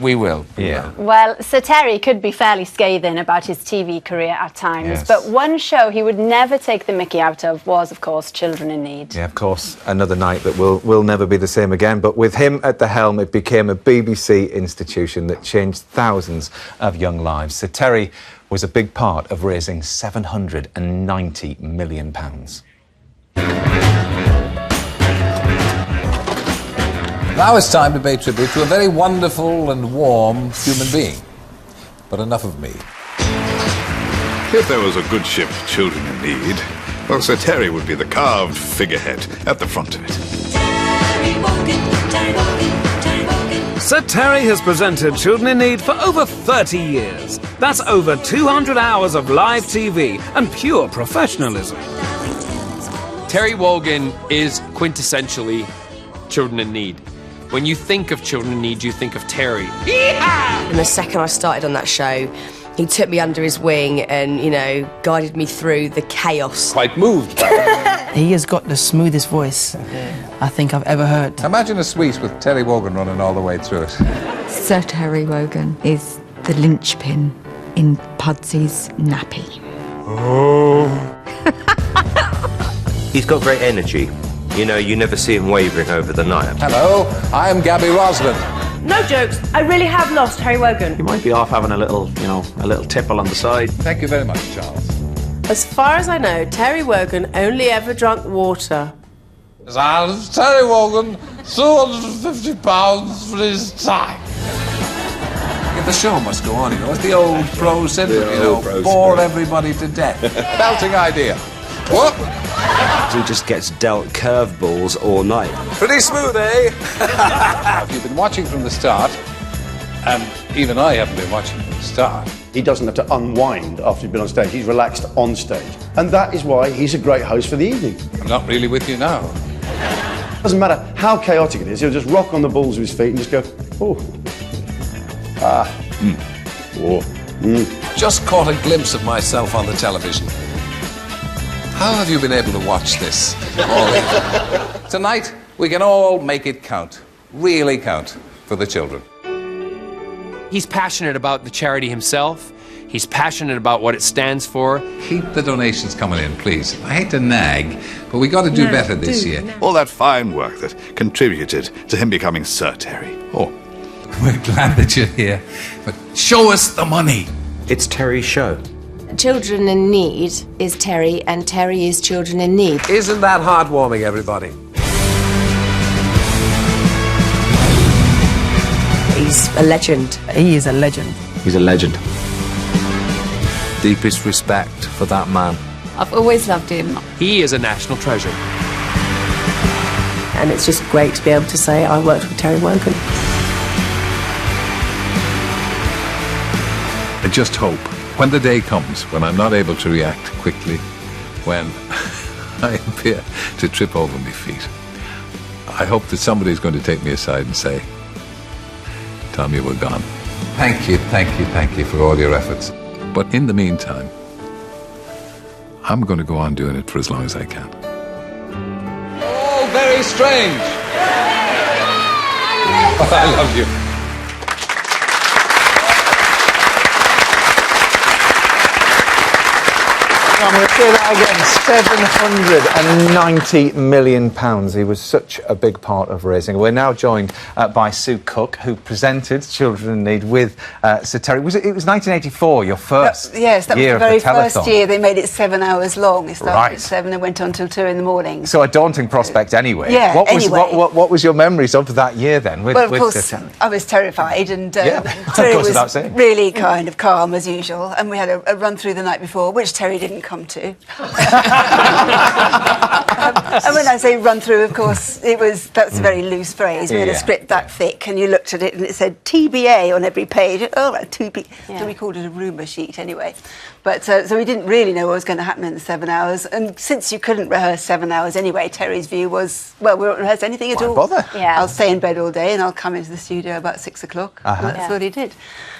We will. Yeah. Well, Sir Terry could be fairly scathing about his TV career at times, but one show he would never take the mickey out of was, of course, Children in Need. Yeah, of course, another night that will never be the same again. But with him at the helm, it became a BBC institution that changed thousands of young lives. Sir Terry was a big part of raising £790 million. Now it's time to pay tribute to a very wonderful and warm human being. But enough of me. If there was a good ship, Children in Need, well, Sir Terry would be the carved figurehead at the front of it. Sir Terry has presented Children in Need for over 30 years. That's over 200 hours of live TV and pure professionalism. Terry Wogan is quintessentially Children in Need. When you think of Children in Need, you think of Terry. And the second I started on that show, he took me under his wing and, guided me through the chaos. Quite moved. He has got the smoothest voice I think I've ever heard. Imagine a suite with Terry Wogan running all the way through it. Sir Terry Wogan is the linchpin in Pudsy's nappy. Oh. He's got great energy. You never see him wavering over the night. Hello, I am Gabby Roslin. No jokes, I really have lost Terry Wogan. He might be off having a little tipple on the side. Thank you very much, Charles. As far as I know, Terry Wogan only ever drank water. Terry Wogan, £250 for his time. The show must go on, It's the old pro syndrome, bore everybody to death. Belting idea. What? He just gets dealt curveballs all night. Pretty smooth, eh? If you've been watching from the start, And even I haven't been watching from the start. He doesn't have to unwind after he's been on stage. He's relaxed on stage. And that is why he's a great host for the evening. I'm not really with you now. Doesn't matter how chaotic it is, he'll just rock on the balls of his feet and just go, oh, ah, oh, Just caught a glimpse of myself on the television. How have you been able to watch this all evening? Tonight, we can all make it count. Really count for the children. He's passionate about the charity himself. He's passionate about what it stands for. Keep the donations coming in, please. I hate to nag, but we got to do better this year. All that fine work that contributed to him becoming Sir Terry. Oh, we're glad that you're here, but show us the money. It's Terry's show. Children in Need is Terry, and Terry is Children in Need. Isn't that heartwarming, everybody? He's a legend. He is a legend. He's a legend. Deepest respect for that man. I've always loved him. He is a national treasure. And it's just great to be able to say I worked with Terry Wogan. I just hope when the day comes when I'm not able to react quickly, when I appear to trip over my feet, I hope that somebody's going to take me aside and say, Tommy, we're gone. Thank you, thank you, thank you for all your efforts. But in the meantime, I'm going to go on doing it for as long as I can. All very strange. I love you. I'm going to say that again, £790 million. He was such a big part of raising. We're now joined by Sue Cook, who presented Children in Need with Sir Terry. It was 1984, your first Yes, that was year the very of the telethon. first year. They made it 7 hours long. It started Right. at 7 and went on till 2 in the morning. So a daunting prospect anyway. Yeah, What was your memories of that year then? Well, of course, I was terrified, and Yeah, Terry of course, without was saying. really kind of calm as usual. And we had a run through the night before, which Terry didn't come to. And when I say run through, of course, that's a very loose phrase. We had a script that thick, and you looked at it, and it said TBA on every page. Oh, right, so we called it a rumour sheet anyway. But so we didn't really know what was going to happen in the 7 hours. And since you couldn't rehearse 7 hours anyway, Terry's view was, well, we won't rehearse anything at all. bother? Yeah. I'll stay in bed all day, and I'll come into the studio about 6 o'clock. Uh-huh. And that's what he did.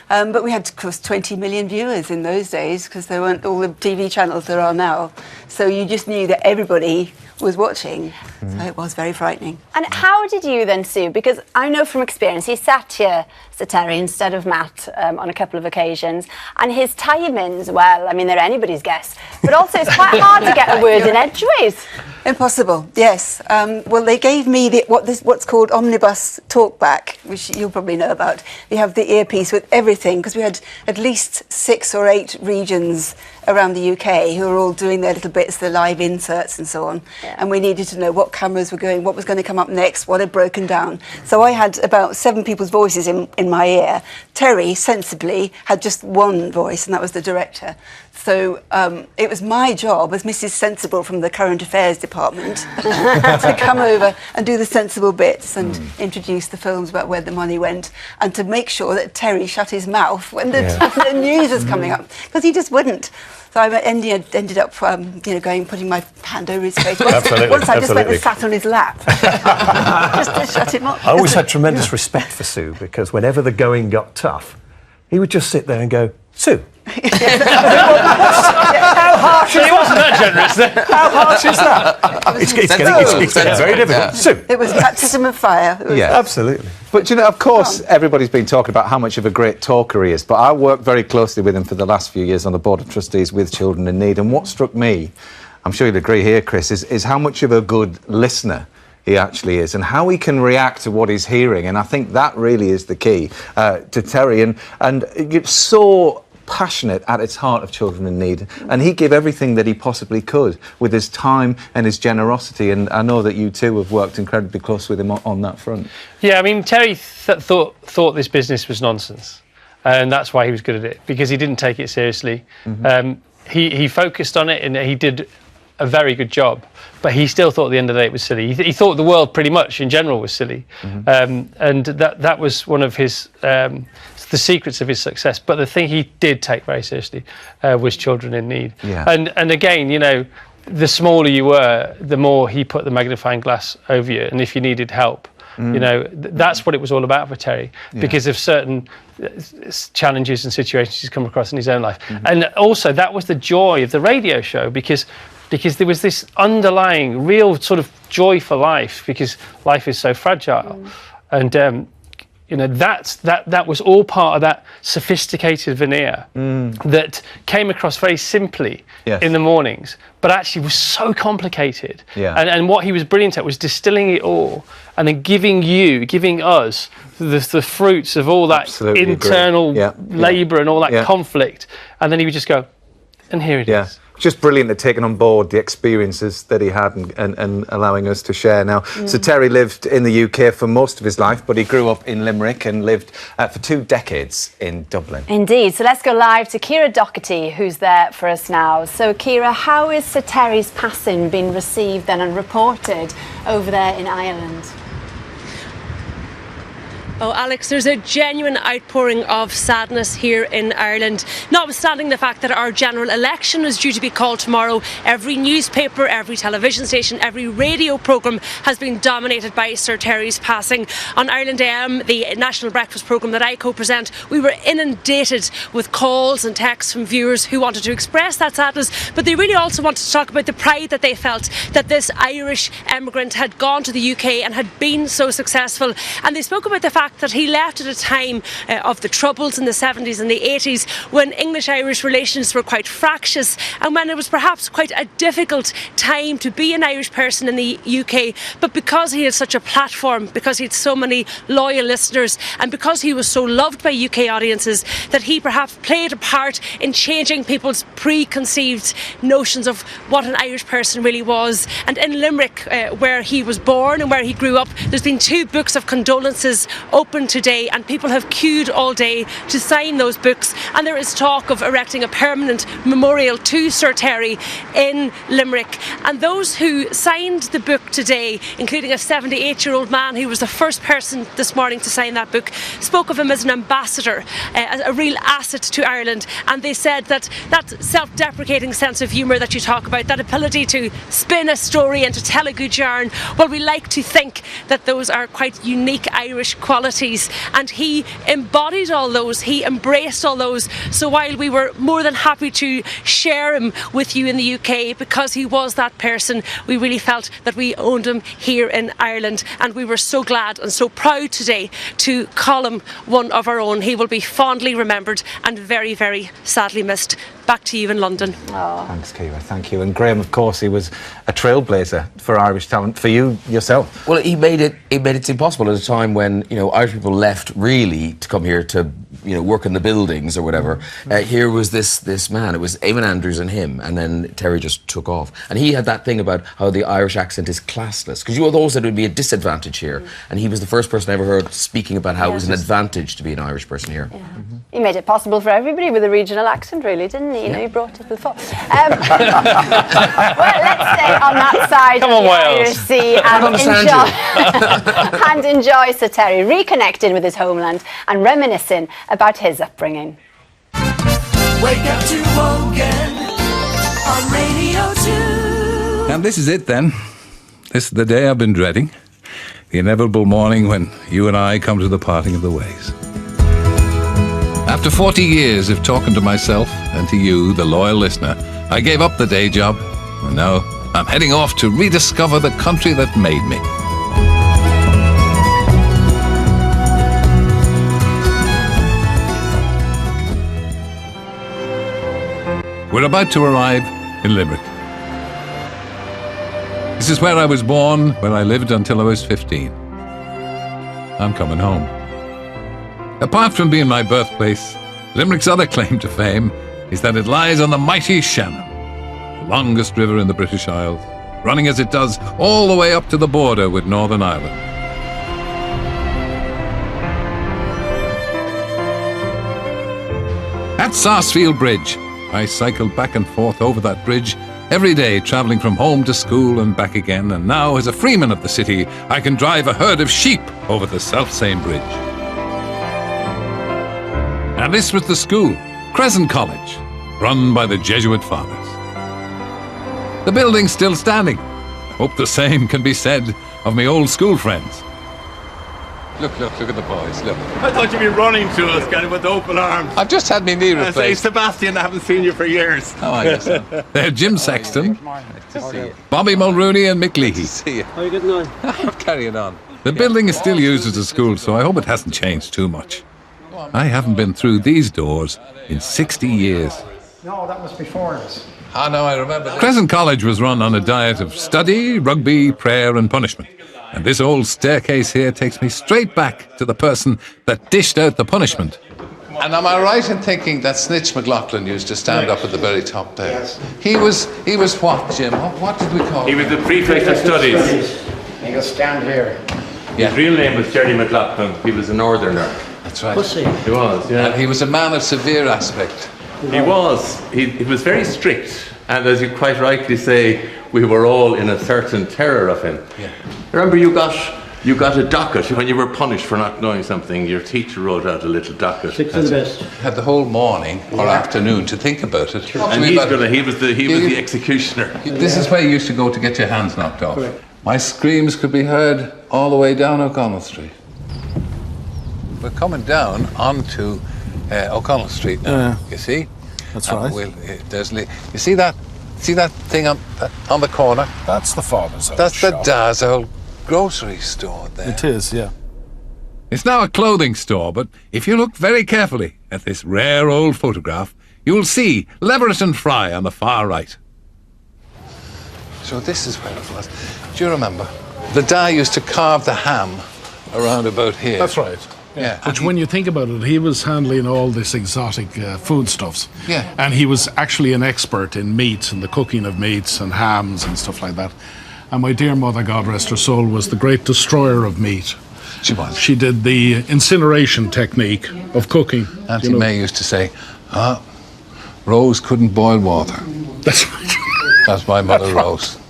But we had, of course, 20 million viewers in those days because there weren't all the TV channels there are now. So you just knew that everybody was watching. So it was very frightening. And how did you then, Sue? Because I know from experience, he sat here, Sir Terry, instead of Matt on a couple of occasions. And his timings, well, I mean, they're anybody's guess. But also, it's quite hard to get a word in edgeways. Impossible, yes. Well, they gave me what's called omnibus talkback, which you'll probably know about. We have the earpiece with everything, because we had at least 6 or 8 regions around the UK who were all doing their little bits, their live inserts and so on. Yeah. And we needed to know what cameras were going, what was going to come up next, what had broken down. So I had about 7 people's voices in my ear. Terry, sensibly, had just one voice, and that was the director. So it was my job as Mrs. Sensible from the Current Affairs Department to come over and do the sensible bits and introduce the films about where the money went, and to make sure that Terry shut his mouth when the news was coming up, because he just wouldn't. So I ended up, going, putting my hand over his face. Once I just went and sat on his lap, just to shut him up. I always had tremendous respect for Sue, because whenever the going got tough, he would just sit there and go, Sue. How harsh? He wasn't that generous then. How harsh is that? It's getting very difficult. Sue. It was baptism of fire. Absolutely. But, of course, everybody's been talking about how much of a great talker he is, but I worked very closely with him for the last few years on the Board of Trustees with Children in Need, and what struck me, I'm sure you'd agree here, Chris, is how much of a good listener he actually is, and how he can react to what he's hearing. And I think that really is the key to Terry. And it's so passionate at its heart of Children in Need, and he gave everything that he possibly could with his time and his generosity, and I know that you too have worked incredibly close with him on that front. Yeah, I mean, Terry thought this business was nonsense, and that's why he was good at it, because he didn't take it seriously. He focused on it, and he did a very good job, but he still thought at the end of the day it was silly. He thought the world pretty much in general was silly, and that was one of his the secrets of his success. But the thing he did take very seriously was children in need. Yeah. And again, you know, the smaller you were, the more he put the magnifying glass over you. And if you needed help, you know, that's what it was all about for Terry, because of certain challenges and situations he's come across in his own life. And also that was the joy of the radio show, because there was this underlying real sort of joy for life, because life is so fragile. And you know, that was all part of that sophisticated veneer that came across very simply in the mornings, but actually was so complicated. And what he was brilliant at was distilling it all and then giving us the fruits of all that internal labour and all that conflict. And then he would just go, and here it is. Just brilliant at taking on board the experiences that he had and allowing us to share now. So Terry lived in the UK for most of his life, but he grew up in Limerick and lived for 2 decades in Dublin. Indeed. So let's go live to Ciara Doherty, who's there for us now. So Ciara, how is Sir Terry's passing been received then and reported over there in Ireland? Oh, Alex, there's a genuine outpouring of sadness here in Ireland, notwithstanding the fact that our general election is due to be called tomorrow. Every newspaper, every television station, every radio programme has been dominated by Sir Terry's passing. On Ireland AM, the national breakfast programme that I co-present, we were inundated with calls and texts from viewers who wanted to express that sadness, but they really also wanted to talk about the pride that they felt that this Irish emigrant had gone to the UK and had been so successful. And they spoke about the fact that he left at a time of the Troubles in the 70s and the 80s, when English-Irish relations were quite fractious and when it was perhaps quite a difficult time to be an Irish person in the UK. But because he had such a platform, because he had so many loyal listeners, and because he was so loved by UK audiences, that he perhaps played a part in changing people's preconceived notions of what an Irish person really was. And in Limerick, where he was born and where he grew up, there's been 2 books of condolences open today, and people have queued all day to sign those books, and there is talk of erecting a permanent memorial to Sir Terry in Limerick. And those who signed the book today, including a 78-year-old man who was the first person this morning to sign that book, spoke of him as an ambassador, as a real asset to Ireland. And they said that self-deprecating sense of humour that you talk about, that ability to spin a story and to tell a good yarn, well, we like to think that those are quite unique Irish qualities, and he embodied all those, he embraced all those. So while we were more than happy to share him with you in the UK because he was that person, we really felt that we owned him here in Ireland, and we were so glad and so proud today to call him one of our own. He will be fondly remembered and very, very sadly missed. Back to you in London. Oh. Thanks, Ciara. Thank you. And Graham, of course, he was a trailblazer for Irish talent, for you yourself. Well, he made it impossible at a time when, you know, Irish people left really to come here to, you know, work in the buildings or whatever. Here was this man. It was Eamon Andrews and him, and then Terry just took off. And he had that thing about how the Irish accent is classless, because you always said it would be a disadvantage here, and he was the first person I ever heard speaking about how it was an advantage to be an Irish person here. He made it possible for everybody with a regional accent, really, didn't he? You know, he brought it before. Well, let's stay on that side of the Irish Sea and enjoy Sir Terry reconnecting with his homeland and reminiscing about his upbringing. Wake up to Wogan on Radio 2. And this is it then. This is the day I've been dreading. The inevitable morning when you and I come to the parting of the ways. After 40 years of talking to myself and to you, the loyal listener, I gave up the day job, and now I'm heading off to rediscover the country that made me. We're about to arrive in Limerick. This is where I was born, where I lived until I was 15. I'm coming home. Apart from being my birthplace, Limerick's other claim to fame is that it lies on the mighty Shannon, the longest river in the British Isles, running as it does all the way up to the border with Northern Ireland. At Sarsfield Bridge, I cycled back and forth over that bridge every day, travelling from home to school and back again, and now, as a freeman of the city, I can drive a herd of sheep over the selfsame bridge. And this was the school, Crescent College, run by the Jesuit fathers. The building's still standing. Hope the same can be said of my old school friends. Look at the boys, look. I thought you'd be running to us, kind of with open arms. I've just had my knee I say, replaced. Sebastian, I haven't seen you for years. How are you, son? They're Jim Sexton, Bobby Mulrooney and Mick Leahy. See you. How are you getting on? I'm carrying on. The building is still used as a school, so I hope it hasn't changed too much. I haven't been through these doors in 60 years. No, that was before us. Ah, no, I remember. Crescent College was run on a diet of study, rugby, prayer and punishment. And this old staircase here takes me straight back to the person that dished out the punishment. And am I right in thinking that Snitch McLaughlin used to stand up at the very top there? Yes. He was what, Jim? What did we call him? He was the prefect of studies. He was stand here. His real name was Terry McLaughlin. He was a northerner. That's right. Was he? He was, yeah. And he was a man of severe aspect. He was. He was very strict. And as you quite rightly say, we were all in a certain terror of him. Yeah. Remember, you got a docket when you were punished for not knowing something. Your teacher wrote out a little docket. Six and best. Had the whole morning or afternoon to think about it. And he was the executioner. This is where you used to go to get your hands knocked off. Correct. My screams could be heard all the way down O'Connell Street. We're coming down onto O'Connell Street now. You see? That's right. You see that thing on the corner? That's the father's house. That's the Dad's old grocery store there. It is, yeah. It's now a clothing store, but if you look very carefully at this rare old photograph, you'll see Leverett and Fry on the far right. So this is where it was. Do you remember? The Dad used to carve the ham around about here. That's right. Yeah. Which, when you think about it, he was handling all this exotic foodstuffs. Yeah. And he was actually an expert in meats and the cooking of meats and hams and stuff like that. And my dear mother, God rest her soul, was the great destroyer of meat. She was. She did the incineration technique of cooking. Auntie May used to say, Rose couldn't boil water. That's right. That's my mother, Rose.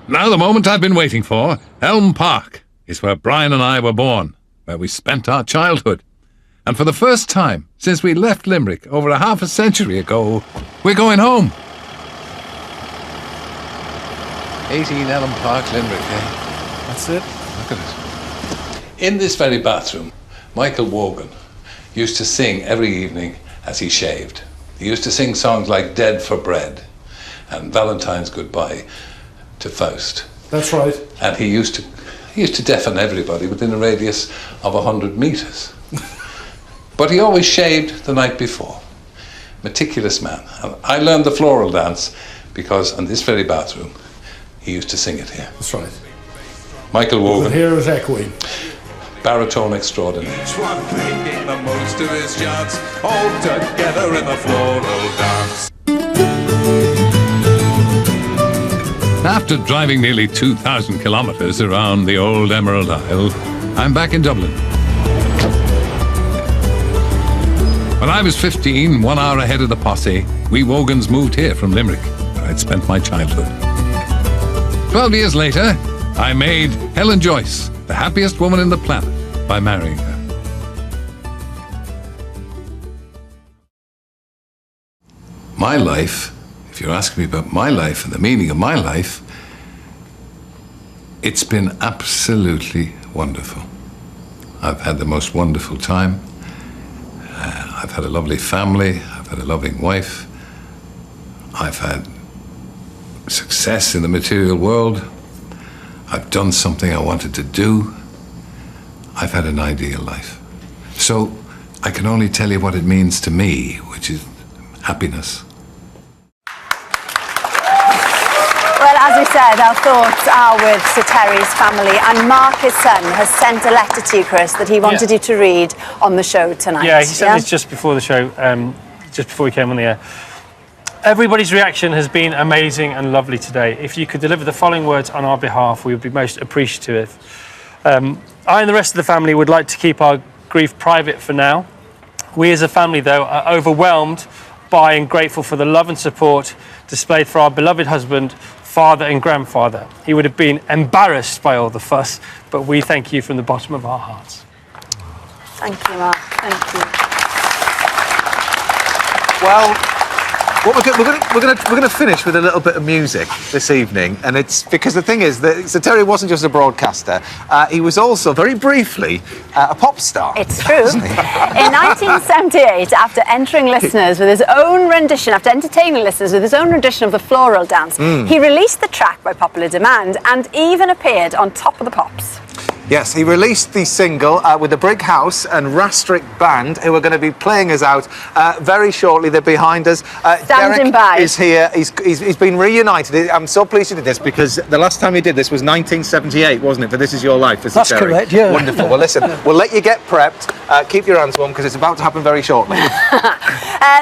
Now the moment I've been waiting for, Elm Park, is where Brian and I were born, where we spent our childhood. And for the first time since we left Limerick over a half a century ago, we're going home. 18 Elm Park, Limerick, eh? That's it. Look at it. In this very bathroom, Michael Wogan used to sing every evening as he shaved. He used to sing songs like Dead for Bread and Valentine's Goodbye to Faust. That's right. And he used to deafen everybody within a radius of 100 metres. But he always shaved the night before. Meticulous man. And I learned the floral dance because in this very bathroom, he used to sing it here. That's right. Michael Wogan. But here is echoing. Baritone extraordinary. Each one making the most of his chance, all together in the floral dance. After driving nearly 2,000 kilometres around the old Emerald Isle, I'm back in Dublin. When I was 15, 1 hour ahead of the posse, we Wogans moved here from Limerick, where I'd spent my childhood. 12 years later, I made Helen Joyce the happiest woman in the planet by marrying her. My life, if you're asking me about my life and the meaning of my life, it's been absolutely wonderful. I've had the most wonderful time. I've had a lovely family. I've had a loving wife. I've had success in the material world. I've done something I wanted to do. I've had an ideal life. So I can only tell you what it means to me, which is happiness. Well, as we said, our thoughts are with Sir Terry's family, and Mark, his son, has sent a letter to you, Chris, that he wanted you to read on the show tonight. Yeah, he sent this just before the show, just before we came on the air. Everybody's reaction has been amazing and lovely today. If you could deliver the following words on our behalf, we would be most appreciative. I and the rest of the family would like to keep our grief private for now. We as a family, though, are overwhelmed by and grateful for the love and support displayed for our beloved husband, father and grandfather. He would have been embarrassed by all the fuss, but we thank you from the bottom of our hearts. Thank you, Mark. Thank you. Well, we're going to finish with a little bit of music this evening, and it's because the thing is that Sir Terry wasn't just a broadcaster; he was also, very briefly, a pop star. It's true. In 1978, after entering listeners with his own rendition, after entertaining listeners with his own rendition of the Floral Dance, he released the track by popular demand and even appeared on Top of the Pops. Yes, he released the single with the Brig House and Rastrick Band, who are going to be playing us out very shortly. They're behind us. Standing by. Is here. He's been reunited. I'm so pleased you did this because the last time he did this was 1978, wasn't it? For This Is Your Life, isn't it, Terry? That's correct, yeah. Wonderful. Well, listen, we'll let you get prepped. Keep your hands warm because it's about to happen very shortly.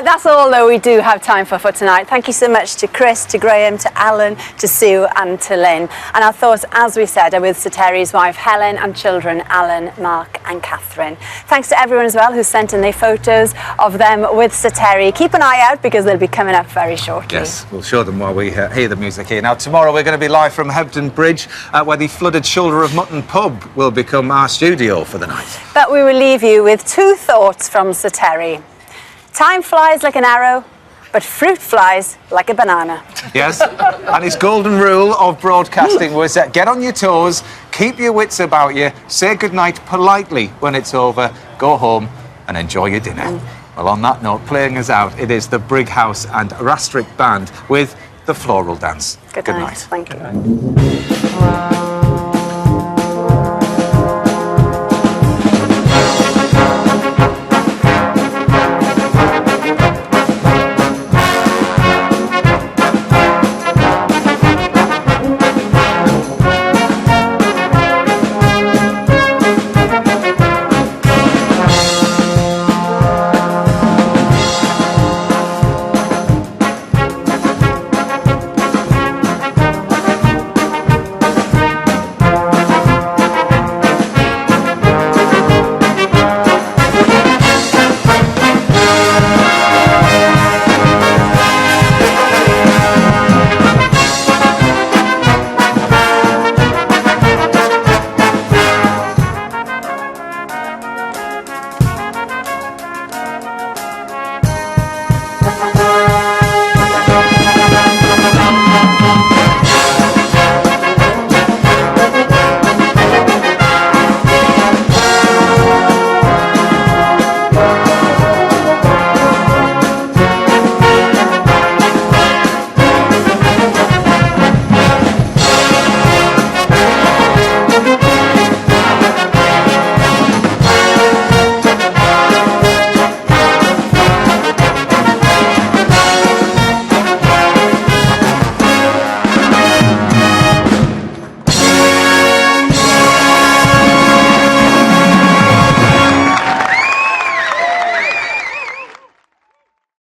That's all, though, we do have time for tonight. Thank you so much to Chris, to Graham, to Alan, to Sue and to Lynn. And our thoughts, as we said, are with Sir Terry's wife, Helen, and children, Alan, Mark and Catherine. Thanks to everyone as well who sent in their photos of them with Sir Terry. Keep an eye out because they'll be coming up very shortly. Yes, we'll show them while we hear the music here. Now, tomorrow we're going to be live from Hebden Bridge, where the flooded Shoulder of Mutton pub will become our studio for the night. But we will leave you with two thoughts from Sir Terry. Time flies like an arrow, but fruit flies like a banana. Yes, and his golden rule of broadcasting was get on your toes, keep your wits about you, say goodnight politely when it's over, go home and enjoy your dinner. Well, on that note, playing us out, it is the Brig House and Rastrick Band with the Floral Dance. Good night. Thank you.